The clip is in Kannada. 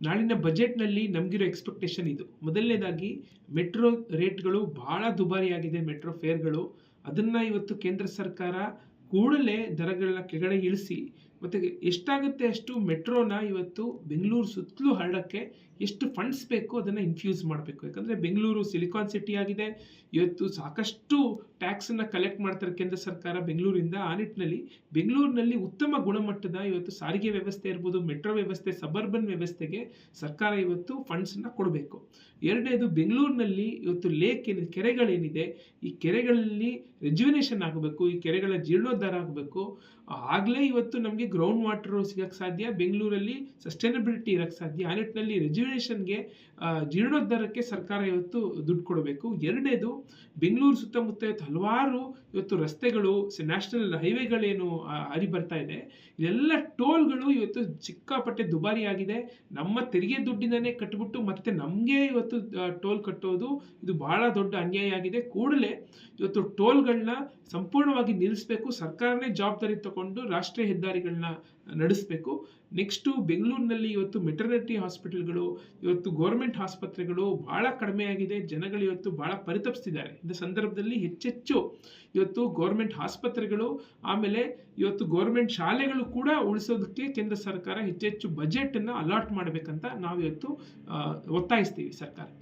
ನಾಳಿನ ಬಜೆಟ್‌ನಲ್ಲಿ ನಮಗಿರೋ ಎಕ್ಸ್‌ಪೆಕ್ಟೇಷನ್ ಇದು. ಮೊದಲನೇದಾಗಿ ಮೆಟ್ರೋ ರೇಟ್‌ಗಳು ಬಹಳ ದುಬಾರಿಯಾಗಿದೆ ಮೆಟ್ರೋ ಫೇರ್‌ಗಳು. ಅದನ್ನ ಇವತ್ತು ಕೇಂದ್ರ ಸರ್ಕಾರ ಕೂಡಲೇ ದರಗಳನ್ನ ಕೆಳಗಡೆ ಇಳಿಸಿ ಮತ್ತೆ ಎಷ್ಟಾಗುತ್ತೆ ಅಷ್ಟು ಮೆಟ್ರೋನ ಇವತ್ತು ಬೆಂಗಳೂರು ಸುತ್ತಲೂ ಹರಡಕ್ಕೆ ಎಷ್ಟು ಫಂಡ್ಸ್ ಬೇಕು ಅದನ್ನ ಇನ್ಫ್ಯೂಸ್ ಮಾಡಬೇಕು. ಯಾಕಂದ್ರೆ ಬೆಂಗಳೂರು ಸಿಲಿಕಾನ್ ಸಿಟಿ ಆಗಿದೆ. ಇವತ್ತು ಸಾಕಷ್ಟು ಟ್ಯಾಕ್ಸನ್ನ ಕಲೆಕ್ಟ್ ಮಾಡ್ತಾರೆ ಕೇಂದ್ರ ಸರ್ಕಾರ ಬೆಂಗಳೂರಿಂದ. ಆ ನಿಟ್ಟಿನಲ್ಲಿ ಬೆಂಗಳೂರಿನಲ್ಲಿ ಉತ್ತಮ ಗುಣಮಟ್ಟದ ಇವತ್ತು ಸಾರಿಗೆ ವ್ಯವಸ್ಥೆ ಇರ್ಬೋದು, ಮೆಟ್ರೋ ವ್ಯವಸ್ಥೆ, ಸಬರ್ಬನ್ ವ್ಯವಸ್ಥೆಗೆ ಸರ್ಕಾರ ಇವತ್ತು ಫಂಡ್ಸನ್ನ ಕೊಡಬೇಕು. ಎರಡನೇದು ಬೆಂಗಳೂರಿನಲ್ಲಿ ಇವತ್ತು ಲೇಕ್ ಏನಿದೆ, ಕೆರೆಗಳೇನಿದೆ, ಈ ಕೆರೆಗಳಲ್ಲಿ ರೆಜ್ಯುವಿನೇಷನ್ ಆಗಬೇಕು, ಈ ಕೆರೆಗಳ ಜೀರ್ಣೋದ್ಧಾರ ಆಗಬೇಕು. ಆಗ್ಲೇ ಇವತ್ತು ನಮಗೆ ಗ್ರೌಂಡ್ ವಾಟರ್ ಸಿಗಕ್ಕೆ ಸಾಧ್ಯ, ಬೆಂಗಳೂರಲ್ಲಿ ಸಸ್ಟೈನಬಿಲಿಟಿ ಇರಕ್ಕೆ ಸಾಧ್ಯ. ಆ ನಿಟ್ಟಿನಲ್ಲಿ ರೆಜ್ಯುವಿನೇಷನ್ಗೆ ಜೀರ್ಣೋದ್ಧಾರಕ್ಕೆ ಸರ್ಕಾರ ಇವತ್ತು ದುಡ್ಡು ಕೊಡಬೇಕು. ಎರಡನೇದು ಬೆಂಗಳೂರು ಸುತ್ತಮುತ್ತ ಇವತ್ತು ಹಲವಾರು ಇವತ್ತು ರಸ್ತೆಗಳು, ನ್ಯಾಷನಲ್ ಹೈವೇಗಳೇನು ಹರಿ ಬರ್ತಾ ಇದೆ, ಇದೆಲ್ಲ ಟೋಲ್ಗಳು ಇವತ್ತು ಸಿಕ್ಕಾಪಟ್ಟೆ ದುಬಾರಿ ಆಗಿದೆ. ನಮ್ಮ ತೆರಿಗೆ ದುಡ್ಡಿಂದನೇ ಕಟ್ಬಿಟ್ಟು ಮತ್ತೆ ನಮಗೆ ಇವತ್ತು ಟೋಲ್ ಕಟ್ಟೋದು ಇದು ಬಹಳ ದೊಡ್ಡ ಅನ್ಯಾಯ ಆಗಿದೆ. ಕೂಡಲೇ ಇವತ್ತು ಟೋಲ್ಗಳನ್ನ ಸಂಪೂರ್ಣವಾಗಿ ನಿಲ್ಲಿಸಬೇಕು. ಸರ್ಕಾರನೇ ಜವಾಬ್ದಾರಿ ತಗೊಂಡು ರಾಷ್ಟ್ರೀಯ ಹೆದ್ದಾರಿಗಳನ್ನ ನಡೆಸಬೇಕು. ನೆಕ್ಸ್ಟು ಬೆಂಗಳೂರಿನಲ್ಲಿ ಇವತ್ತು ಮೆಟರ್ನಿಟಿ ಹಾಸ್ಪಿಟಲ್ಗಳು, ಇವತ್ತು ಗೌರ್ಮೆಂಟ್ ಆಸ್ಪತ್ರೆಗಳು ಬಹಳ ಕಡಿಮೆ ಆಗಿದೆ. ಜನಗಳು ಇವತ್ತು ಬಹಳ ಪರಿತಪಿಸ್ತಿದ್ದಾರೆ. இந்த ಸಂದರ್ಭದಲ್ಲಿ ಹೆಚ್ಚೆಚ್ಚು ಇವತ್ತು ಗೌರ್ಮೆಂಟ್ ಆಸ್ಪತ್ರೆಗಳು, ಆಮೇಲೆ ಇವತ್ತು ಗೌರ್ಮೆಂಟ್ ಶಾಲೆಗಳು ಕೂಡ ಉಳಿಸೋದಕ್ಕೆ ಕೇಂದ್ರ ಸರ್ಕಾರ ಹೆಚ್ಚೆಚ್ಚು ಬಜೆಟ್ ಅನ್ನ ಅಲಾಟ್ ಮಾಡಬೇಕಂತ ನಾವು ಇವತ್ತು ಒತ್ತಾಯಿಸ್ತೀವಿ ಸರ್ಕಾರಕ್ಕೆ.